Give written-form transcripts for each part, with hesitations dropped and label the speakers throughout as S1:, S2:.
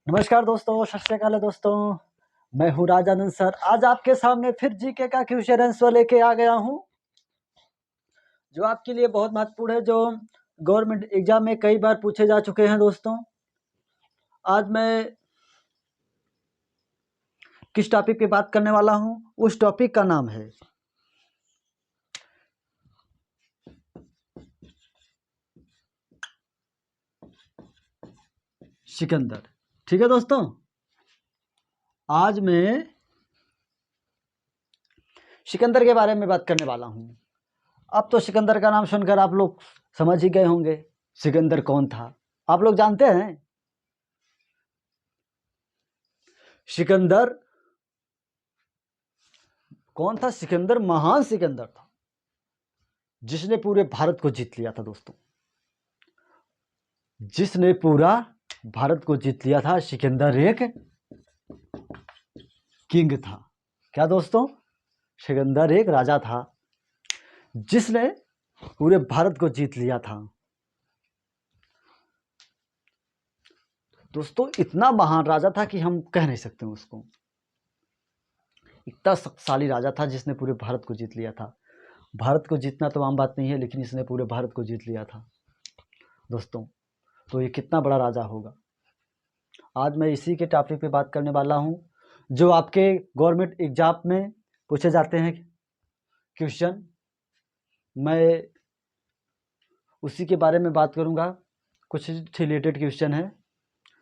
S1: नमस्कार दोस्तों, सत श्री अकाल दोस्तों। मैं हूँ राजानंद सर। आज आपके सामने फिर जीके का क्वेश्चन आंसर लेके आ गया हूँ, जो आपके लिए बहुत महत्वपूर्ण है, जो गवर्नमेंट एग्जाम में कई बार पूछे जा चुके हैं। दोस्तों, आज मैं किस टॉपिक पे बात करने वाला हूँ, उस टॉपिक का नाम है सिकंदर। ठीक है दोस्तों, आज मैं सिकंदर के बारे में बात करने वाला हूँ। अब तो सिकंदर का नाम सुनकर आप लोग समझ ही गए होंगे सिकंदर कौन था। आप लोग जानते हैं सिकंदर कौन था? सिकंदर महान सिकंदर था, जिसने पूरे भारत को जीत लिया था। दोस्तों, जिसने पूरा भारत को जीत लिया था, सिकंदर एक किंग था। क्या दोस्तों? सिकंदर एक राजा था, जिसने पूरे भारत को जीत लिया था। दोस्तों, इतना महान राजा था कि हम कह नहीं सकते उसको। इतना शक्तिशाली राजा था जिसने पूरे भारत को जीत लिया था। भारत को जीतना तो आम बात नहीं है, लेकिन इसने पूरे भारत को जीत लिया था। दोस्तों, तो ये कितना बड़ा राजा होगा। आज मैं इसी के टॉपिक पे बात करने वाला हूँ, जो आपके गवर्नमेंट एग्जाम में पूछे जाते हैं क्वेश्चन। मैं उसी के बारे में बात करूँगा, कुछ रिलेटेड क्वेश्चन है।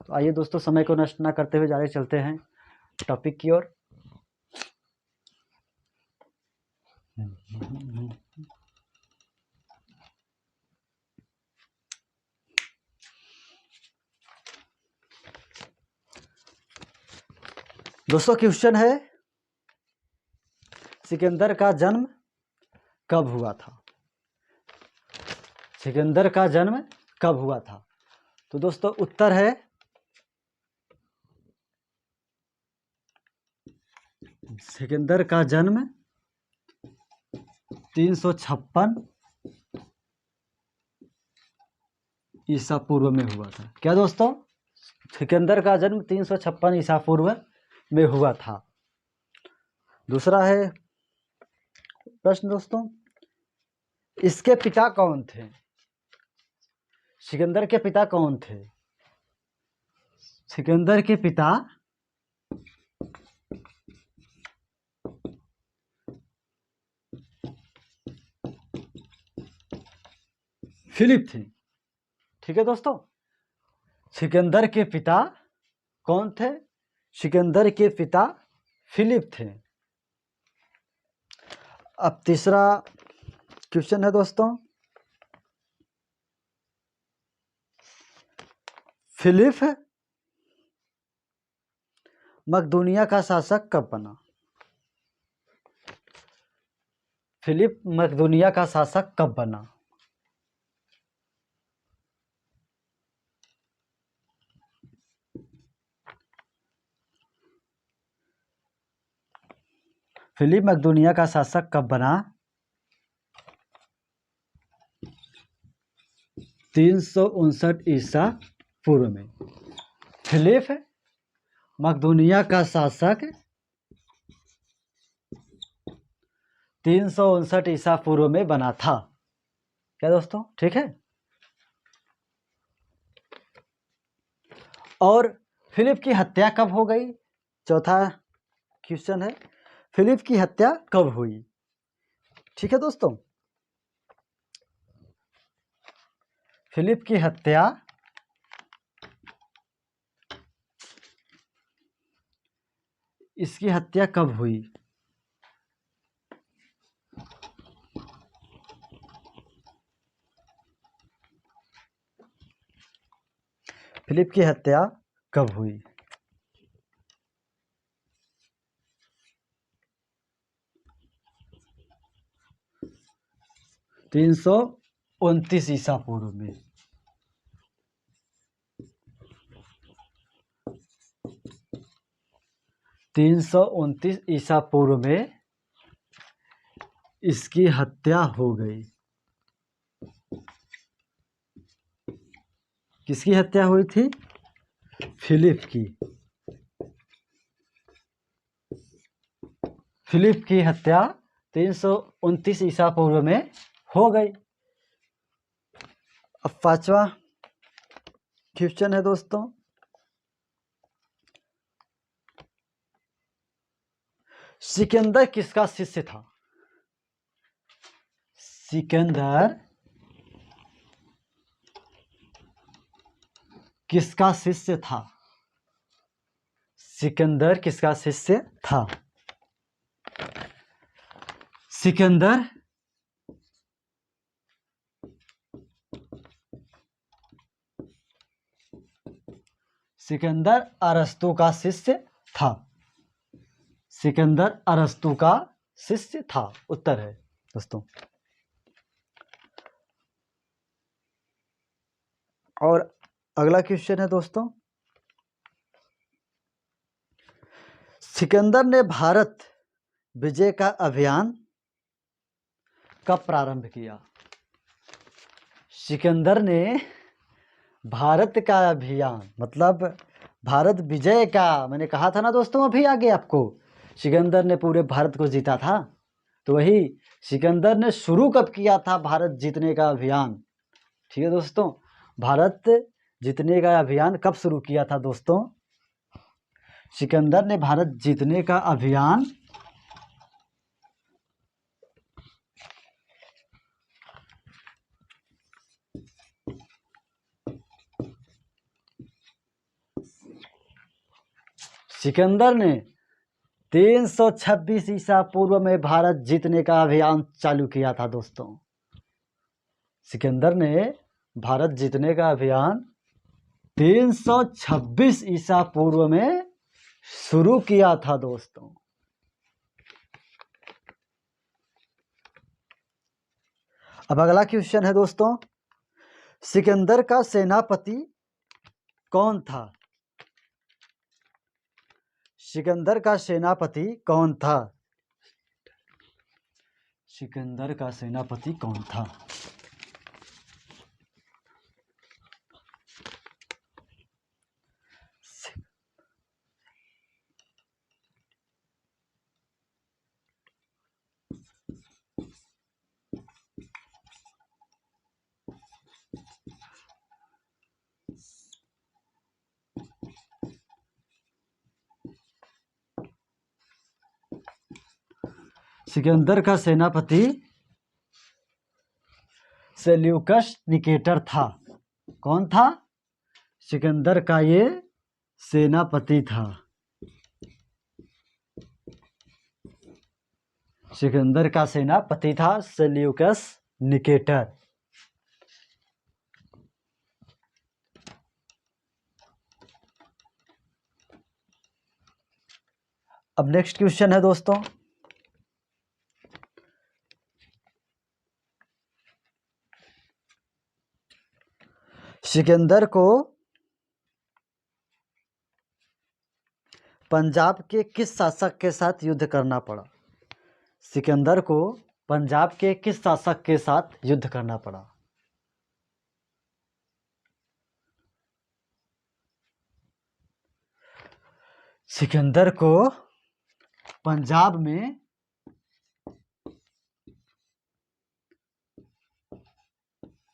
S1: तो आइए दोस्तों, समय को नष्ट ना करते हुए जारे चलते हैं टॉपिक की ओर। दोस्तों, क्वेश्चन है, सिकंदर का जन्म कब हुआ था? सिकंदर का जन्म कब हुआ था? तो दोस्तों, उत्तर है सिकंदर का जन्म 356 ईसा पूर्व में हुआ था। क्या दोस्तों? सिकंदर का जन्म 356 ईसा पूर्व में हुआ था। दूसरा है प्रश्न दोस्तों, इसके पिता कौन थे? सिकंदर के पिता कौन थे? सिकंदर के पिता फिलिप थे। ठीक है दोस्तों, सिकंदर के पिता कौन थे? सिकंदर के पिता फिलिप थे। अब तीसरा क्वेश्चन है दोस्तों, फिलिप मकदूनिया का शासक कब बना? फिलिप मकदूनिया का शासक कब बना? फिलिप मकदूनिया का शासक कब बना? 359 ईसा पूर्व में। फिलिप मकदूनिया का शासक 359 ईसा पूर्व में बना था। क्या दोस्तों? ठीक है। और फिलिप की हत्या कब हो गई? चौथा क्वेश्चन है, फिलिप की हत्या कब हुई? ठीक है दोस्तों, फिलिप की हत्या इसकी हत्या कब हुई? फिलिप की हत्या कब हुई? 329 ईसा पूर्व में। 329 ईसा पूर्व में इसकी हत्या हो गई। किसकी हत्या हुई थी? फिलिप की हत्या 329 ईसा पूर्व में हो गई। अब 5वां क्वेश्चन है दोस्तों, सिकंदर किसका शिष्य था? सिकंदर किसका शिष्य था? सिकंदर किसका शिष्य था? सिकंदर अरस्तु का शिष्य था। सिकंदर अरस्तु का शिष्य था, उत्तर है दोस्तों। और अगला क्वेश्चन है दोस्तों, सिकंदर ने भारत विजय का अभियान कब प्रारंभ किया? सिकंदर ने भारत का अभियान मतलब भारत विजय का, मैंने कहा था ना दोस्तों अभी आगे आपको, सिकंदर ने पूरे भारत को जीता था, तो वही सिकंदर ने शुरू कब किया था भारत जीतने का अभियान? ठीक है दोस्तों, भारत जीतने का अभियान कब शुरू किया था दोस्तों? सिकंदर ने भारत जीतने का अभियान सिकंदर ने 326 ईसा पूर्व में भारत जीतने का अभियान चालू किया था दोस्तों। सिकंदर ने भारत जीतने का अभियान 326 ईसा पूर्व में शुरू किया था दोस्तों। अब अगला क्वेश्चन है दोस्तों, सिकंदर का सेनापति कौन था? सिकंदर का सेनापति कौन था? सिकंदर का सेनापति कौन था? सिकंदर का सेनापति सेल्यूकस निकेटर था। कौन था? सिकंदर का ये सेनापति था। सिकंदर का सेनापति था सेल्यूकस निकेटर। अब नेक्स्ट क्वेश्चन है दोस्तों, सिकंदर को पंजाब के किस शासक के साथ युद्ध करना पड़ा? सिकंदर को पंजाब के किस शासक के साथ युद्ध करना पड़ा? सिकंदर को पंजाब में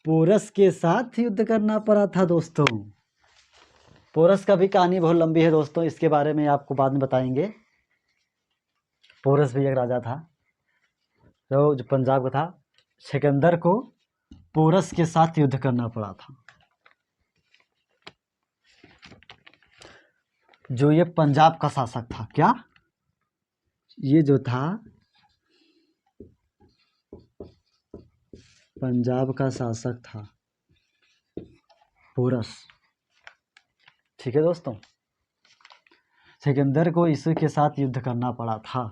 S1: पोरस के साथ युद्ध करना पड़ा था दोस्तों। पोरस का भी कहानी बहुत लंबी है दोस्तों, इसके बारे में आपको बाद में बताएंगे। पोरस भी एक राजा था जो पंजाब का था। सिकंदर को पोरस के साथ युद्ध करना पड़ा था। जो ये पंजाब का शासक था, क्या ये जो था पंजाब का शासक था पोरस। ठीक है दोस्तों, सिकंदर को इसी के साथ युद्ध करना पड़ा था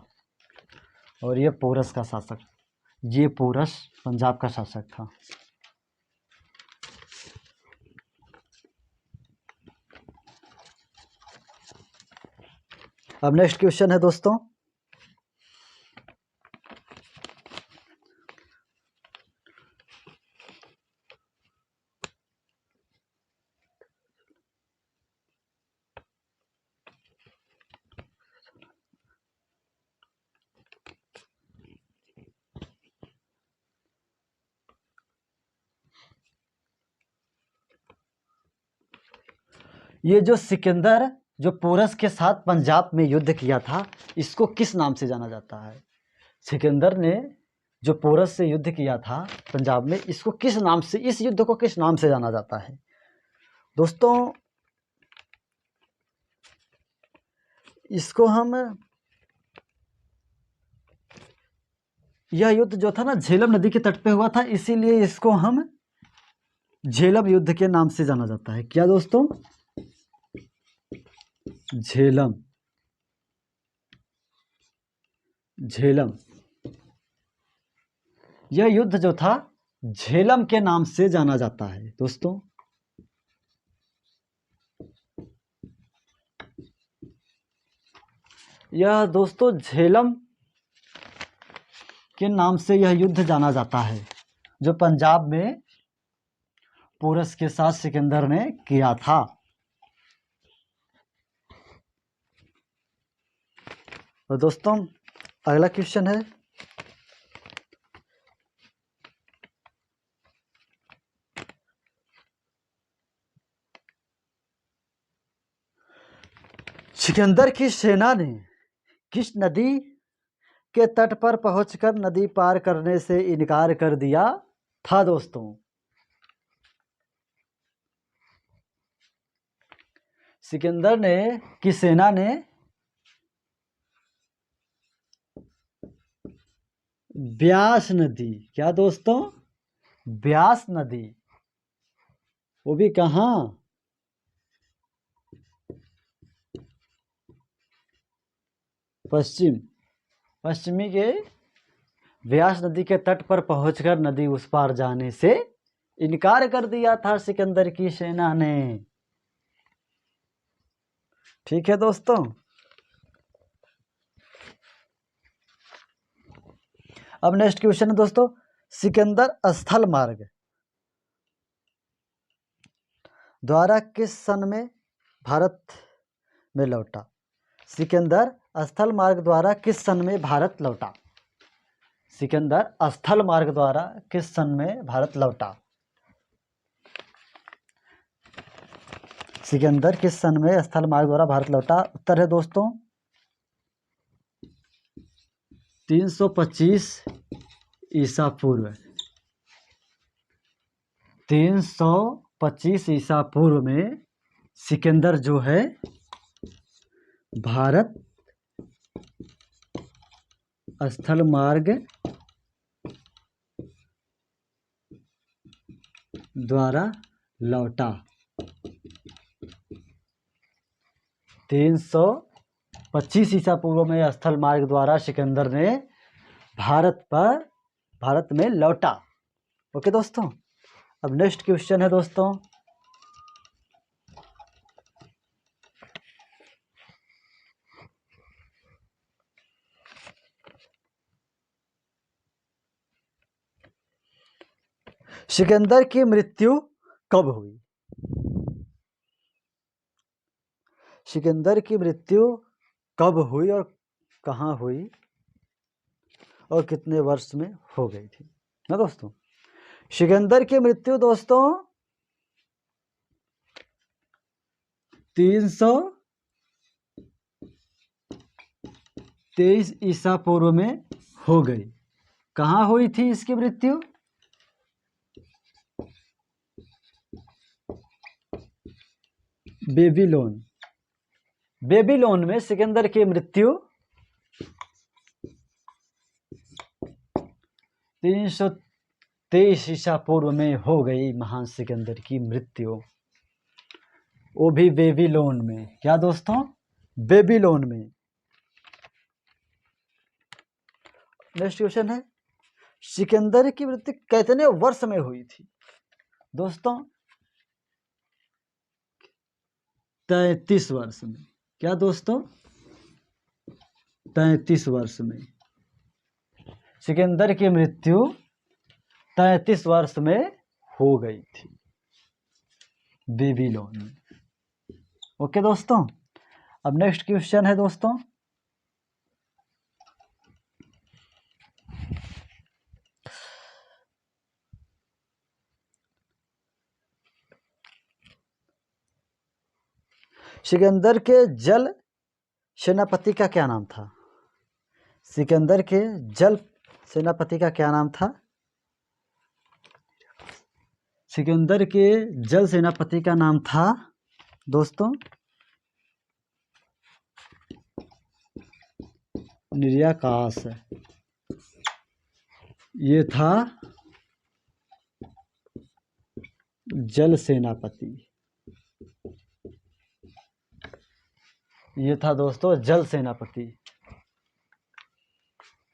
S1: और ये पोरस का शासक, ये पोरस पंजाब का शासक था। अब नेक्स्ट क्वेश्चन है दोस्तों, ये जो सिकंदर जो पोरस के साथ पंजाब में युद्ध किया था, इसको किस नाम से जाना जाता है? सिकंदर ने जो पोरस से युद्ध किया था पंजाब में, इसको किस नाम से, इस युद्ध को किस नाम से जाना जाता है? दोस्तों इसको हम, यह युद्ध जो था ना झेलम नदी के तट पे हुआ था, इसीलिए इसको हम झेलम युद्ध के नाम से जाना जाता है। क्या दोस्तों? झेलम, झेलम। यह युद्ध जो था झेलम के नाम से जाना जाता है दोस्तों। यह दोस्तों झेलम के नाम से यह युद्ध जाना जाता है, जो पंजाब में पोरस के साथ सिकंदर ने किया था। और दोस्तों अगला क्वेश्चन है, सिकंदर की सेना ने किस नदी के तट पर पहुंचकर नदी पार करने से इनकार कर दिया था दोस्तों? सिकंदर ने की सेना ने ब्यास नदी, क्या दोस्तों? ब्यास नदी, वो भी कहाँ? पश्चिमी के व्यास नदी के तट पर पहुंचकर नदी उस पार जाने से इनकार कर दिया था सिकंदर की सेना ने। ठीक है दोस्तों। अब नेक्स्ट क्वेश्चन है दोस्तों, सिकंदर स्थल मार्ग द्वारा किस सन में भारत में लौटा? सिकंदर स्थल मार्ग द्वारा किस सन में भारत लौटा? सिकंदर स्थल मार्ग द्वारा किस सन में भारत लौटा? सिकंदर किस सन में स्थल मार्ग द्वारा भारत लौटा? उत्तर है दोस्तों 325 ईसा पूर्व। 325 ईसा पूर्व में सिकंदर जो है भारत स्थल मार्ग द्वारा लौटा। 325 ईसा पूर्व में स्थल मार्ग द्वारा सिकंदर ने भारत में लौटा। ओके दोस्तों। अब नेक्स्ट क्वेश्चन है दोस्तों, सिकंदर की मृत्यु कब हुई? सिकंदर की मृत्यु कब हुई और कहाँ हुई और कितने वर्ष में हो गई थी ना दोस्तों? सिकंदर की मृत्यु दोस्तों 323 ईसा पूर्व में हो गई। कहाँ हुई थी इसकी मृत्यु? बेबीलोन में सिकंदर की मृत्यु 323 ईसा पूर्व में हो गई। महान सिकंदर की मृत्यु, वो भी बेबीलोन में। क्या दोस्तों? बेबीलोन में। नेक्स्ट क्वेश्चन है, सिकंदर की मृत्यु कितने वर्ष में हुई थी? दोस्तों 33 वर्ष में। क्या दोस्तों? 33 वर्ष में सिकंदर की मृत्यु 33 वर्ष में हो गई थी बेबीलोन में। ओके दोस्तों। अब नेक्स्ट क्वेश्चन है दोस्तों, सिकंदर के जल सेनापति का क्या नाम था? सिकंदर के जल सेनापति का क्या नाम था? सिकंदर के जल सेनापति का नाम था दोस्तों निर्याकाश। ये था जल सेनापति। ये था दोस्तों जल सेनापति,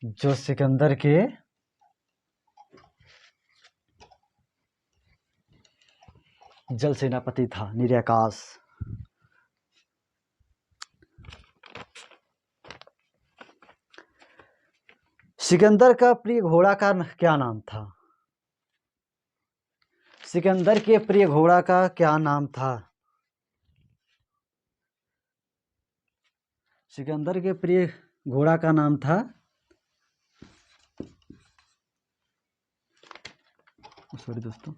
S1: जो सिकंदर के जल सेनापति था, निर्याकाश। सिकंदर का प्रिय घोड़ा का क्या नाम था? सिकंदर के प्रिय घोड़ा का क्या नाम था? सिकंदर के प्रिय घोड़ा का नाम था, सॉरी दोस्तों,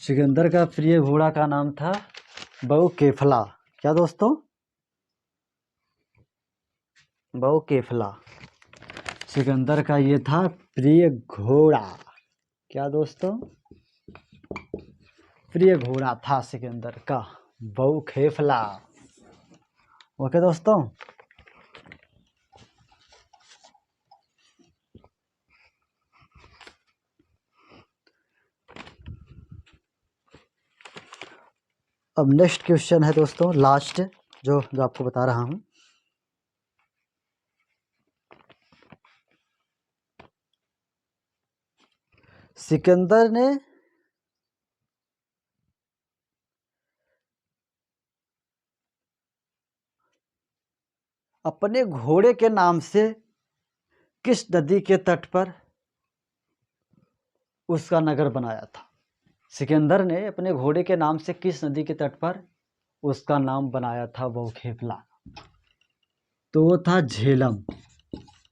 S1: सिकंदर का प्रिय घोड़ा का नाम था बहुकेफला। क्या दोस्तों? बहुकेफला। सिकंदर का ये था प्रिय घोड़ा। क्या दोस्तों? प्रिय घोड़ा था सिकंदर का बहुकेफला। ओके दोस्तों, अब नेक्स्ट क्वेश्चन है दोस्तों, लास्ट जो आपको बता रहा हूं। सिकंदर ने अपने घोड़े के नाम से किस नदी के तट पर उसका नगर बनाया था? सिकंदर ने अपने घोड़े के नाम से किस नदी के तट पर उसका नाम बनाया था बहुकेफला? तो वो था झेलम।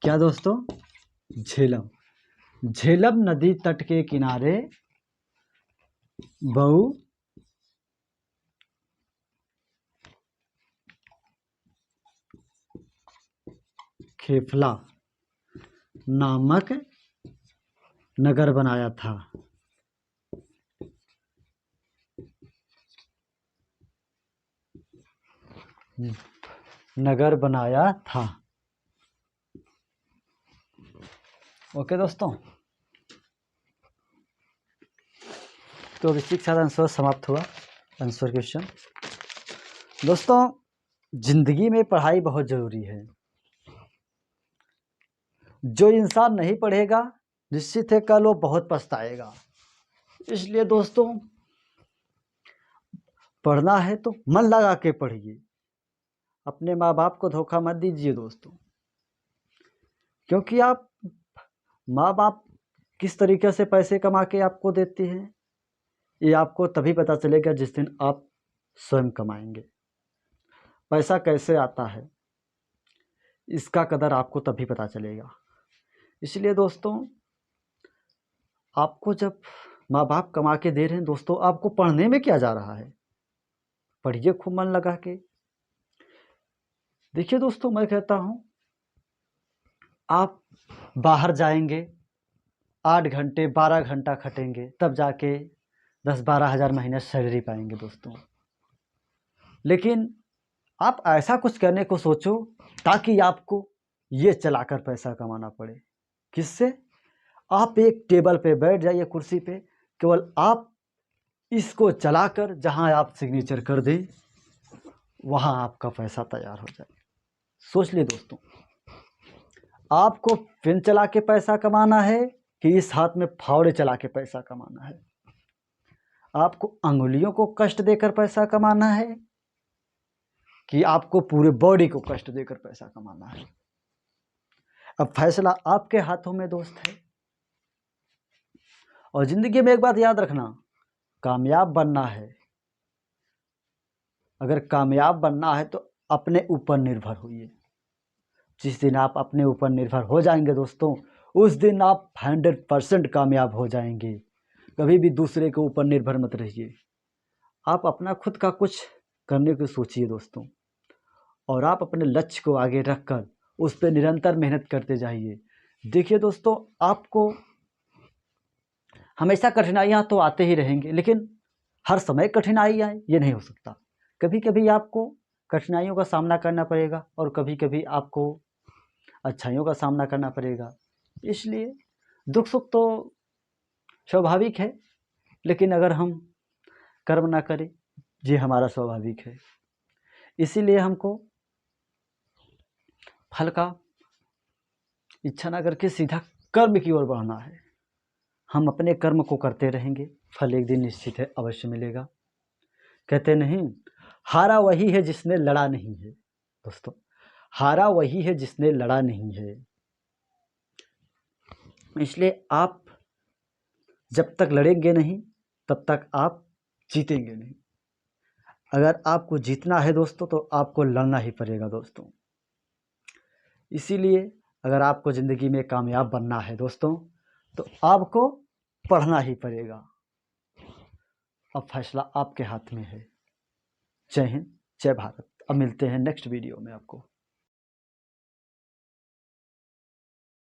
S1: क्या दोस्तों? झेलम। झेलम नदी तट के किनारे बहुकेफला नामक नगर बनाया था। नगर बनाया था। ओके दोस्तों, तो अभी के साथ आंसर समाप्त हुआ। आंसर क्वेश्चन दोस्तों, जिंदगी में पढ़ाई बहुत जरूरी है। जो इंसान नहीं पढ़ेगा निश्चित है कल वो बहुत पछताएगा। इसलिए दोस्तों, पढ़ना है तो मन लगा के पढ़िए। अपने माँ बाप को धोखा मत दीजिए दोस्तों, क्योंकि आप माँ बाप किस तरीके से पैसे कमा के आपको देते हैं ये आपको तभी पता चलेगा जिस दिन आप स्वयं कमाएंगे। पैसा कैसे आता है इसका कदर आपको तभी पता चलेगा। इसलिए दोस्तों, आपको जब माँ बाप कमा के दे रहे हैं दोस्तों, आपको पढ़ने में क्या जा रहा है? पढ़िए खूब मन लगा के। देखिए दोस्तों, मैं कहता हूं आप बाहर जाएंगे 8 घंटे 12 घंटा खटेंगे तब जाके 10-12 हज़ार महीने सैलरी पाएंगे दोस्तों। लेकिन आप ऐसा कुछ करने को सोचो ताकि आपको ये चलाकर पैसा कमाना पड़े। किससे? आप एक टेबल पे बैठ जाइए, कुर्सी पे, केवल आप इसको चलाकर जहां आप सिग्नेचर कर दें वहां आपका पैसा तैयार हो जाए। सोच लिए दोस्तों, आपको पेन चला के पैसा कमाना है कि इस हाथ में फावड़े चला के पैसा कमाना है? आपको अंगुलियों को कष्ट देकर पैसा कमाना है कि आपको पूरे बॉडी को कष्ट देकर पैसा कमाना है? अब फैसला आपके हाथों में दोस्त है। और जिंदगी में एक बात याद रखना, कामयाब बनना है, अगर कामयाब बनना है तो अपने ऊपर निर्भर होइए। जिस दिन आप अपने ऊपर निर्भर हो जाएंगे दोस्तों, उस दिन आप 100% कामयाब हो जाएंगे। कभी भी दूसरे के ऊपर निर्भर मत रहिए। आप अपना खुद का कुछ करने की सोचिए दोस्तों, और आप अपने लक्ष्य को आगे रखकर उस पर निरंतर मेहनत करते जाइए। देखिए दोस्तों, आपको हमेशा कठिनाइयाँ तो आते ही रहेंगे, लेकिन हर समय कठिनाई आए ये नहीं हो सकता। कभी कभी आपको कठिनाइयों का सामना करना पड़ेगा और कभी कभी आपको अच्छाइयों का सामना करना पड़ेगा। इसलिए दुख सुख तो स्वाभाविक है, लेकिन अगर हम कर्म ना करें, ये हमारा स्वाभाविक है। इसीलिए हमको फल का इच्छा ना करके सीधा कर्म की ओर बढ़ना है। हम अपने कर्म को करते रहेंगे, फल एक दिन निश्चित है, अवश्य मिलेगा। कहते नहीं, हारा वही है जिसने लड़ा नहीं है। दोस्तों, हारा वही है जिसने लड़ा नहीं है। इसलिए आप जब तक लड़ेंगे नहीं, तब तक आप जीतेंगे नहीं। अगर आपको जीतना है दोस्तों, तो आपको लड़ना ही पड़ेगा दोस्तों। इसीलिए अगर आपको ज़िंदगी में कामयाब बनना है दोस्तों, तो आपको पढ़ना ही पड़ेगा। अब फैसला आपके हाथ में है। जय हिंद, जय भारत। अब मिलते हैं नेक्स्ट वीडियो में आपको।